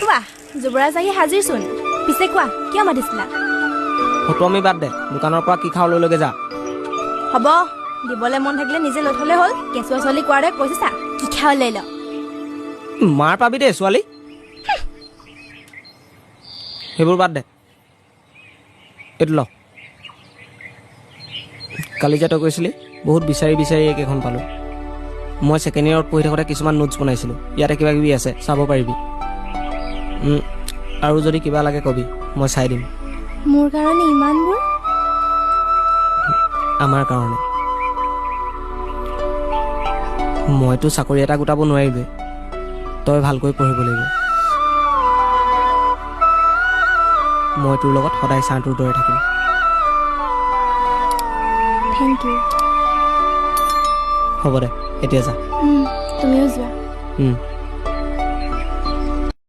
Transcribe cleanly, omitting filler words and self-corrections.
বাহ যুৱৰাজ আহি হাজিৰচোন পিছে কোৱা কিয় মাতিছিলা ফটো আমি বাদ দে দোকানৰ পৰা কি খাওঁ লৈ লগে যা হ'ব দিবলৈ মন থাকিলে নিজে লৈ থলে হ'ল কেঁচুৱা ছোৱালী কোৱাৰ দৰে কৈছা কি খাওঁ লৈ ল মাৰ পাবি দে ছোৱালী সেইবোৰ বাদ দে এইটো ল কালি যে তই কৈছিলি বহুত বিচাৰি বিচাৰি এইকেইখন পালোঁ মই ছেকেণ্ড ইয়েৰত পঢ়ি থাকোঁতে কিছুমান নোটছ বনাইছিলোঁ ইয়াতে কিবা কিবি আছে চাব পাৰিবি আৰু যদি কিবা লাগে কবি মই চাই দিম মোৰ কাৰণে ইমানবোৰ আমাৰ কাৰণে মইতো চাকৰি এটা গোটাব নোৱাৰিলোৱে তই ভালকৈ পঢ়িব লাগিব মই তোৰ লগত সদায় ছাৰটোৰ দৰে থাকিম থেংক ইউ হ'ব দে এতিয়া যা তুমিও যোৱা